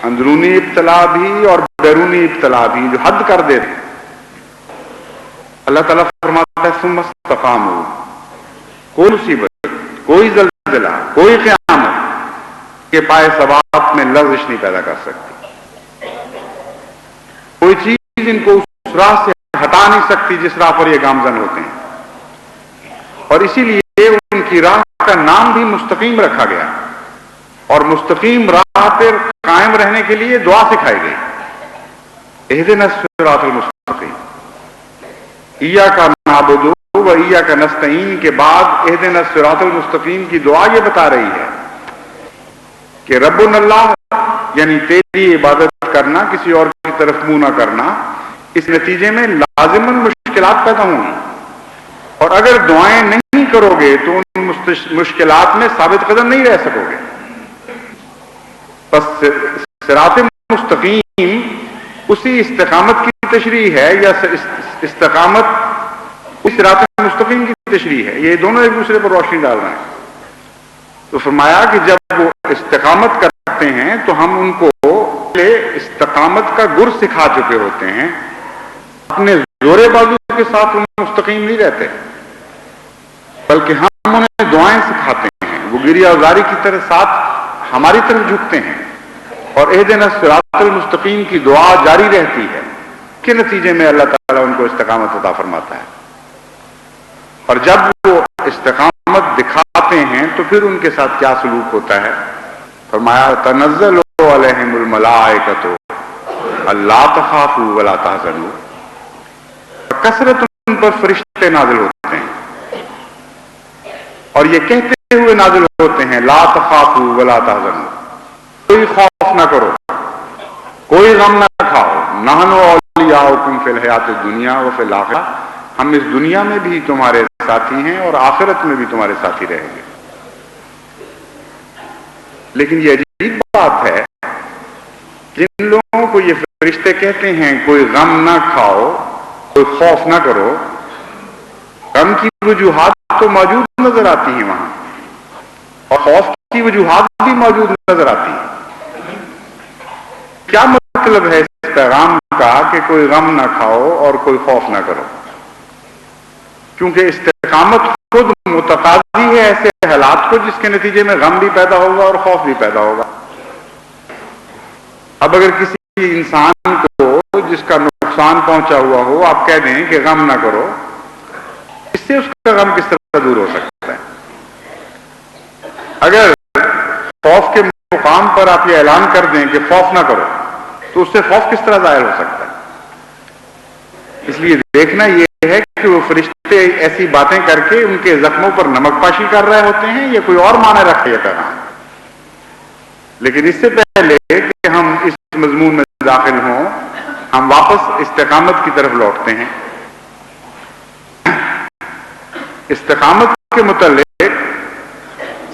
اندرونی ابتلا بھی اور بیرونی ابتلا بھی جو حد کر دے. اللہ تعالیٰ فرماتا ہے ثم استقاموا، کوئی مصیبت، کوئی زلزلہ، کوئی قیامت کے پائے ثبات میں لغزش نہیں پیدا کر سکتی. کوئی چیز ان کو اس راہ سے ہٹا نہیں سکتی جس راہ پر یہ گامزن ہوتے ہیں. اور اسی لیے ان کی راہ کا نام بھی مستقیم رکھا گیا، اور مستقیم راہ پر قائم رہنے کے لیے دعا سکھائی گئی. اہدنا الصراط المستقیم، ایاک نعبد و ایاک نستعین کے بعد اہدنا الصراط المستقیم کی دعا یہ بتا رہی ہے کہ ربنا اللہ، یعنی تیری عبادت کرنا، کسی اور کی طرف منہ نہ کرنا. اس نتیجے میں لازماً مشکلات پیدا ہوں گی، اور اگر دعائیں نہیں کرو گے تو ان مشکلات میں ثابت قدم نہیں رہ سکو گے. بس صراط مستقیم اسی استقامت کی تشریح ہے، یا استقامت اس صراط مستقیم کی تشریح ہے. یہ دونوں ایک دوسرے پر روشنی ڈال رہے ہیں. تو فرمایا کہ جب وہ استقامت کرتے ہیں تو ہم ان کو استقامت کا گر سکھا چکے ہوتے ہیں. اپنے زور بازو کے ساتھ ان مستقیم نہیں رہتے، بلکہ ہم انہیں دعائیں سکھاتے ہیں. وہ گریہ ازاری کی طرح ساتھ ہماری طرف جھکتے ہیں، اور اہدنا الصراط المستقیم کی دعا جاری رہتی ہے. کے نتیجے میں اللہ تعالیٰ ان کو استقامت عطا فرماتا ہے. اور جب وہ استقامت دکھاتے ہیں تو پھر ان کے ساتھ کیا سلوک ہوتا ہے؟ فرمایا تنزل علیہم الملائکۃ الا تخافوا ولا تحزنوا. کثرت ان پر فرشتے نازل ہوتے ہیں اور یہ کہتے ہوئے نازل ہوتے ہیں لا تخافوا ولا تحزنوا، کوئی خوف نہ کرو، کوئی غم نہ کھاؤ. نحن اولیاؤکم فی الحیات الدنیا وفی الآخرہ، ہم اس دنیا میں بھی تمہارے ساتھی ہیں اور آخرت میں بھی تمہارے ساتھی رہیں گے. لیکن یہ عجیب بات ہے، جن لوگوں کو یہ فرشتے کہتے ہیں کوئی غم نہ کھاؤ، کوئی خوف نہ کرو، غم کی وجوہات تو موجود نظر آتی ہیں وہاں، اور خوف کی وجوہات بھی موجود نظر آتی ہیں. کیا مطلب ہے اس پیغام کا کہ کوئی غم نہ کھاؤ اور کوئی خوف نہ کرو؟ کیونکہ استقامت خود متقاضی ہے ایسے حالات کو جس کے نتیجے میں غم بھی پیدا ہوگا اور خوف بھی پیدا ہوگا. اب اگر کسی انسان کو جس کا نقصان پہنچا ہوا ہو آپ کہہ دیں کہ غم نہ کرو، اس سے اس کا غم کس طرح دور ہو سکتا ہے؟ اگر خوف کے مقام پر آپ یہ اعلان کر دیں کہ خوف نہ کرو تو اس سے خوف کس طرح ظاہر ہو سکتا ہے؟ اس لیے دیکھنا یہ ہے کہ وہ فرشتے ایسی باتیں کر کے ان کے زخموں پر نمک پاشی کر رہے ہوتے ہیں یا کوئی اور معنی رکھے یہ پیغام. لیکن اس سے پہلے کہ ہم اس مضمون میں داخل ہوں، ہم واپس استقامت کی طرف لوٹتے ہیں. استقامت کے متعلق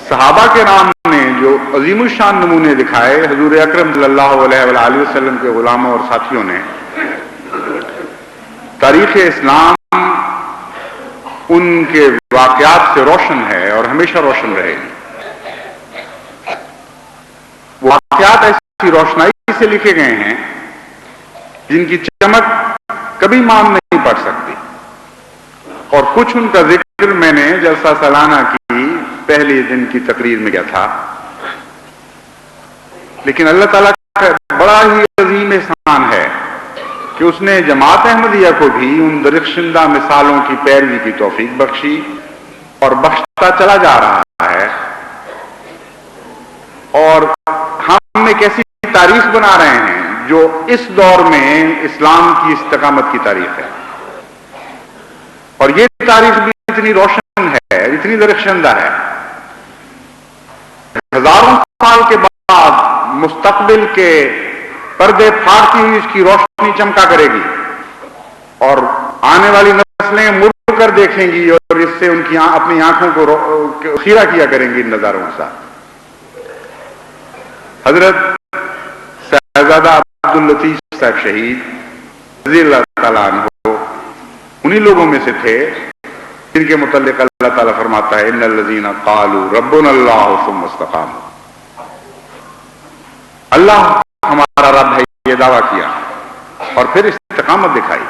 صحابہ کے نام نے جو عظیم الشان نمونے دکھائے، حضور اکرم صلی اللہ علیہ وآلہ وسلم کے غلاموں اور ساتھیوں نے، تاریخ اسلام ان کے واقعات سے روشن ہے اور ہمیشہ روشن رہے گی. واقعات ایسی روشنائی سے لکھے گئے ہیں جن کی چمک کبھی مان نہیں پڑ سکتی، اور کچھ ان کا ذکر میں نے جلسہ سالانہ کی پہلے دن کی تقریر میں کیا تھا. لیکن اللہ تعالیٰ کا بڑا ہی عظیم احسان ہے کہ اس نے جماعت احمدیہ کو بھی ان درخشندہ مثالوں کی پیروی کی توفیق بخشی اور بخشتا چلا جا رہا ہے. اور ہم ایک ایسی تاریخ بنا رہے ہیں جو اس دور میں اسلام کی استقامت کی تاریخ ہے، اور یہ تاریخ بھی اتنی روشن ہے، اتنی درخشندہ ہے. ہزاروں سال کے بعد مستقبل کے پردے پھاڑتی ہوئی اس کی روشنی چمکا کرے گی، اور آنے والی نسلیں مڑ کر دیکھیں گی اور اس سے ان کی اپنی آنکھوں کو خیرہ کیا کریں گی ان نظاروں کے ساتھ. حضرت صاحبزادہ عبداللطیف صاحب شہید رضی اللہ تعالیٰ عنہ انہی لوگوں میں سے تھے جن کے متعلق اللہ تعالیٰ فرماتا ہے ان الذین قالوا ربنا اللہ ثم استقاموا. اللہ ہمارا رب ہے، یہ دعویٰ کیا اور پھر استقامت دکھائی.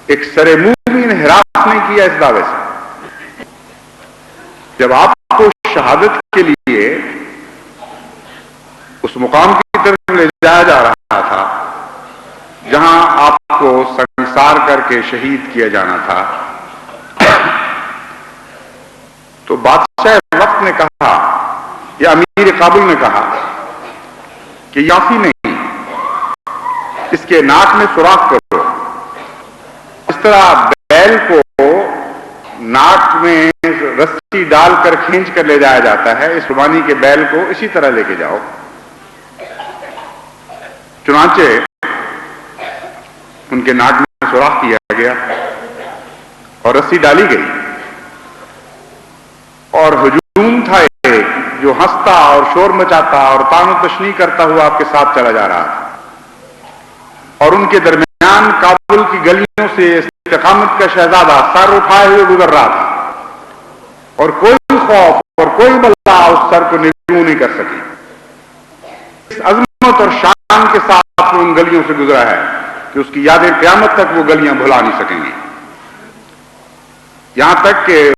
ایک سرے منہ بھی انحراف نہیں کیا اس دعوے سے. جب آپ کو شہادت کے لیے اس مقام کی طرف لے جایا جا رہا تھا جہاں آپ کو سنسار کر کے شہید کیا جانا تھا، تو بادشاہ وقت نے کہا یا امیر کابل نے کہا کہ یافی نہیں، اس کے ناک میں سوراخ کرو. اس طرح بیل کو ناک میں رسی ڈال کر کھینچ کر لے جایا جاتا ہے، اس قربانی کے بیل کو اسی طرح لے کے جاؤ. چنانچہ ان کے ناک میں سوراخ کیا گیا اور رسی ڈالی گئی، اور ہجوم تھا ایک جو ہنستا اور شور مچاتا اور تان و تشنیع کرتا ہوا آپ کے ساتھ چلا جا رہا تھا، اور ان کے درمیان کابل کی گلیوں سے استقامت کا شہزادہ سر اٹھائے ہوئے گزر رہا تھا، اور کوئی خوف اور کوئی بلا اس سر کو نگوں نہیں کر سکی. اس عظمت اور شان کے ساتھ وہ ان گلیوں سے گزرا ہے کہ اس کی یادیں قیامت تک وہ گلیاں بھلا نہیں سکیں گی. یہاں تک کہ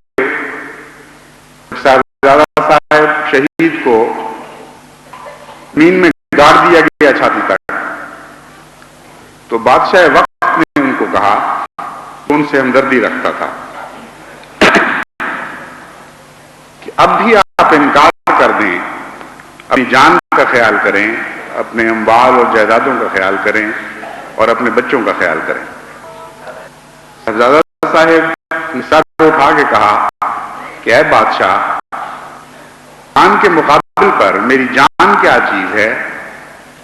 صاحبزادہ صاحب شہید کو زمین میں گاڑ دیا گیا چھاتی تک، تو بادشاہ وقت نے ان کو کہا کہ ان سے ہمدردی رکھتا تھا کہ اب بھی آپ انکار کر دیں، اپنی جان کا خیال کریں، اپنے اموال اور جائیدادوں کا خیال کریں اور اپنے بچوں کا خیال کریں. صاحبزادہ صاحب نے سر اٹھا کے کہا کہ اے بادشاہ، جان کے مقابل پر میری جان کیا چیز ہے،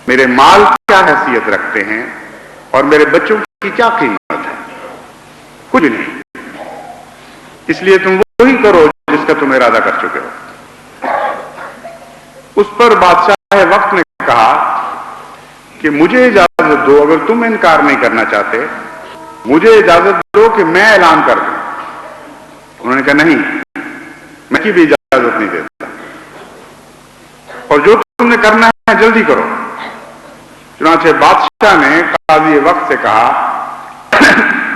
میرے مال کیا حیثیت رکھتے ہیں اور میرے بچوں کی کیا قیمت ہے؟ کچھ نہیں. اس لیے تم وہی کرو جس کا تم ارادہ کر چکے ہو. اس پر بادشاہ وقت نے کہا کہ مجھے اجازت دو، اگر تم انکار نہیں کرنا چاہتے مجھے اجازت دو کہ میں اعلان کر دوں. انہوں نے کہا نہیں، میں کی بھی اجازت نہیں دیتا، اور جو تم نے کرنا ہے جلدی کرو. چنانچہ بادشاہ نے قاضی وقت سے کہا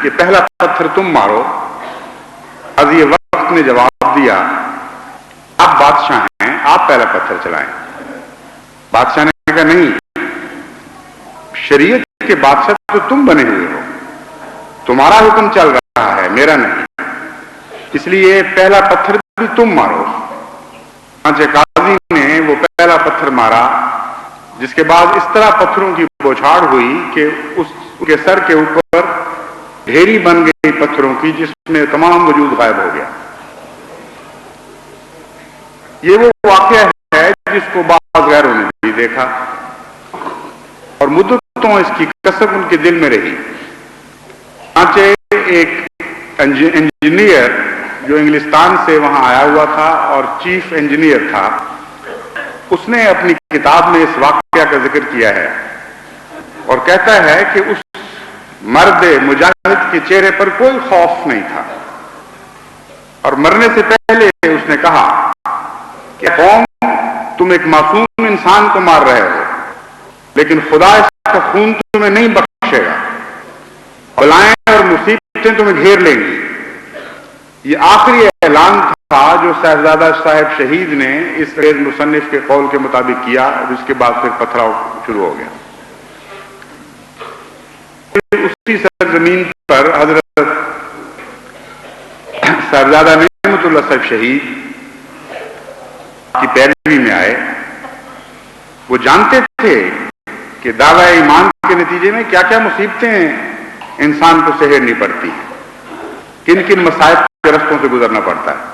کہ پہلا پتھر تم مارو. قاضی وقت نے جواب دیا آپ بادشاہ ہیں، آپ پہلا پتھر چلائیں. بادشاہ نے کہا نہیں، شریعت کے بادشاہ تو تم بنے ہوئے ہو، تمہارا حکم چل رہا ہے، میرا نہیں، اس لیے پہلا پتھر بھی تم مارو. قاضی نے وہ پہلا پتھر مارا، جس کے بعد اس طرح پتھروں کی بوچھاڑ ہوئی کہ اس کے سر کے اوپر ڈھیری بن گئی پتھروں کی، جس میں تمام وجود غائب ہو گیا. یہ وہ واقعہ ہے جس کو بعض غیروں نے بھی دیکھا اور مدتوں اس کی کسب ان کے دل میں رہی. ایک انجینئر جو انگلستان سے وہاں آیا ہوا تھا اور چیف انجینئر تھا، اس نے اپنی کتاب میں اس واقعہ کا ذکر کیا ہے اور کہتا ہے کہ اس مرد مجاہد کے چہرے پر کوئی خوف نہیں تھا، اور مرنے سے پہلے اس نے کہا کہ قوم، تم ایک معصوم انسان کو مار رہے ہو، لیکن خدا اس کا خون تمہیں نہیں بخشے گا، بلائیں اور مصیبتیں تمہیں گھیر لیں گی. یہ آخری اعلان تھا جو صاحبزادہ صاحب شہید نے اس مصنف کے قول کے مطابق کیا، اور اس کے بعد پھر پتھراؤ شروع ہو گیا. اسی سرزمین پر حضرت صاحبزادہ نعمت اللہ صاحب شہید کی پیروی میں آئے. وہ جانتے تھے کہ دعوی ایمان کے نتیجے میں کیا کیا مصیبتیں انسان کو سہرنی پڑتی ہیں، کن کن مصائب کے رستوں سے گزرنا پڑتا ہے.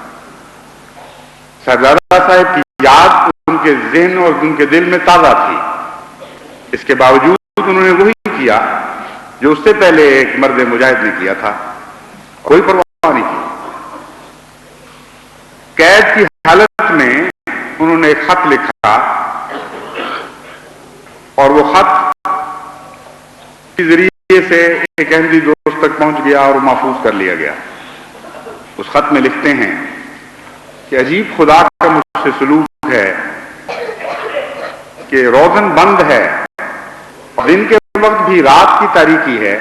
صاحبزادہ صاحب کی یاد ان کے ذہن اور ان کے دل میں تازہ تھی. اس کے باوجود انہوں نے وہی کیا جو اس سے پہلے ایک مرد مجاہد نے کیا تھا، کوئی پرواہ نہیں کی. قید کی حالت میں انہوں نے ایک خط لکھا اور وہ خط کے ذریعے سے ایک احمدی دوست تک پہنچ گیا اور محفوظ کر لیا گیا. اس خط میں لکھتے ہیں کہ عجیب خدا کا مجھ سے سلوک ہے کہ روزن بند ہے اور دن کے وقت بھی رات کی تاریکی ہے،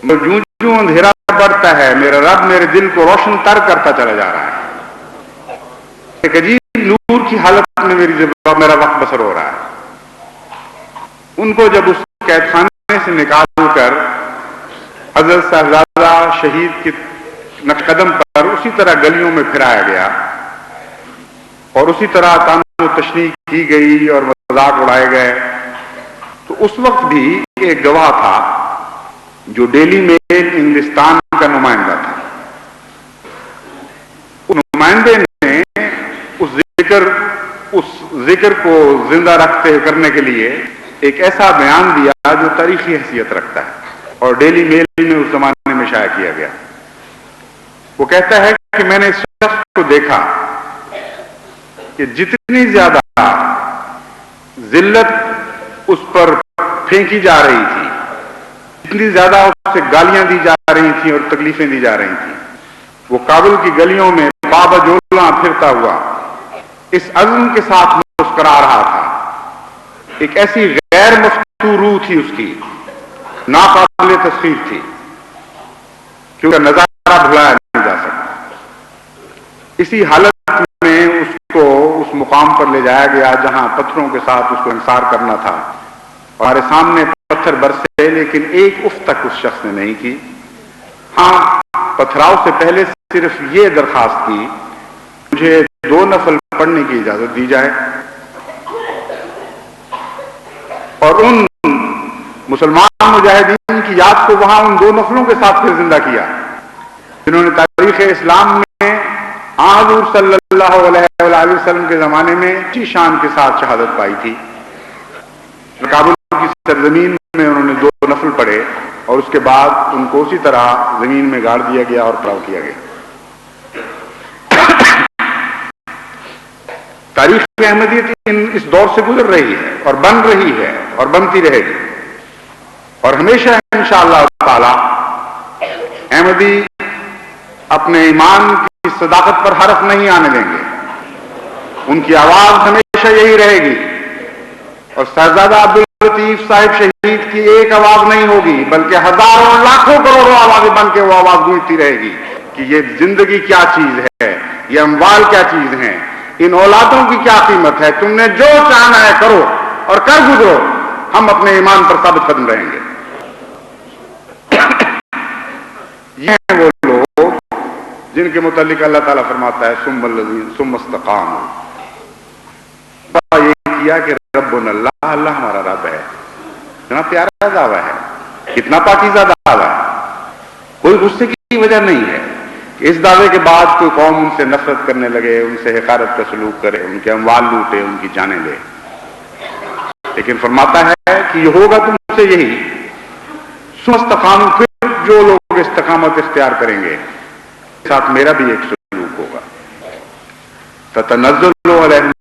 جوں جوں اندھیرا بڑھتا ہے میرا رب میرے دل کو روشن تر کرتا چلا جا رہا ہے، ایک عجیب نور کی حالت میں میرا وقت بسر ہو رہا ہے۔ ان کو جب اس قید خانے سے نکال کر حضرت صاحبزادہ شہید کے نقش قدم پر اسی طرح گلیوں میں پھرایا گیا اور اسی طرح تان و تشنیع کی گئی اور مذاق اڑائے گئے، تو اس وقت بھی ایک گواہ تھا جو ڈیلی میل انگلستان کا نمائندہ تھا۔ اس نمائندے نے اس ذکر کو زندہ کرنے کے لیے ایک ایسا بیان دیا جو تاریخی حیثیت رکھتا ہے اور ڈیلی میل میں اس زمانے میں شائع کیا گیا۔ وہ کہتا ہے کہ میں نے اس شخص کو دیکھا کہ جتنی زیادہ ذلت اس پر پھینکی جا رہی تھی، جتنی زیادہ اس سے گالیاں دی جا رہی تھیں اور تکلیفیں دی جا رہی تھیں، وہ کابل کی گلیوں میں بابجولاں پھرتا ہوا اس عزم کے ساتھ مسکرا رہا تھا۔ ایک ایسی غیر مفتو روح تھی اس کی، ناقابل تصویر تھی کہ اس کا نظارہ بھلایا نہیں جا سکتا۔ اسی حالت میں اس کو اس مقام پر لے جایا گیا جہاں پتھروں کے ساتھ اس کو انصار کرنا تھا، ہمارے سامنے پتھر برسے لیکن ایک اف تک اس شخص نے نہیں کی۔ ہاں، پتھراؤ سے پہلے صرف یہ درخواست کی مجھے 2 نفل پڑھنے کی اجازت دی جائے، اور ان مسلمان مجاہدین کی یاد کو وہاں ان 2 نفلوں کے ساتھ پھر زندہ کیا جنہوں نے تاریخ اسلام میں حضور صلی اللہ علیہ وآلہ وسلم کے زمانے میں اچھی شان کے ساتھ شہادت پائی تھی۔ کابل کی سرزمین میں انہوں نے 2 نفل پڑھے اور اس کے بعد ان کو اسی طرح زمین میں گاڑ دیا گیا اور پڑاؤ کیا گیا۔ تاریخ احمدیت اس دور سے گزر رہی ہے اور بن رہی ہے اور بنتی رہے گی، اور ہمیشہ انشاءاللہ تعالی احمدی اپنے ایمان کی صداقت پر حرف نہیں آنے دیں گے، ان کی آواز ہمیشہ یہی رہے گی، اور صاحبزادہ عبداللطیف صاحب شہید کی ایک آواز نہیں ہوگی بلکہ ہزاروں لاکھوں کروڑوں آوازیں بن کے وہ آواز گونجتی رہے گی کہ یہ زندگی کیا چیز ہے، یہ اموال کیا چیز ہیں، ان اولادوں کی کیا قیمت ہے، تم نے جو چاہنا ہے کرو اور کر گزرو، ہم اپنے ایمان پر ثابت قدم رہیں گے۔ یہ ہیں وہ لوگ جن کے متعلق اللہ تعالیٰ فرماتا ہے ثم استقاموا، یہ کیا کہ ربنا اللہ، اللہ ہمارا رب ہے۔ اتنا پیارا دعویٰ ہے، کتنا پاکیزہ دعویٰ ہے، کوئی غصے کی وجہ نہیں ہے کہ اس دعوے کے بعد کوئی قوم ان سے نفرت کرنے لگے، ان سے حقارت کا سلوک کرے، ان کے اموال لوٹے، ان کی جانیں لے، لیکن فرماتا ہے کہ یہ ہوگا تم سے یہی ثم استقاموا، پھر جو لوگ استقامت اختیار کریں گے ساتھ میرا بھی ایک سلوک ہوگا۔ تتنزل علیہم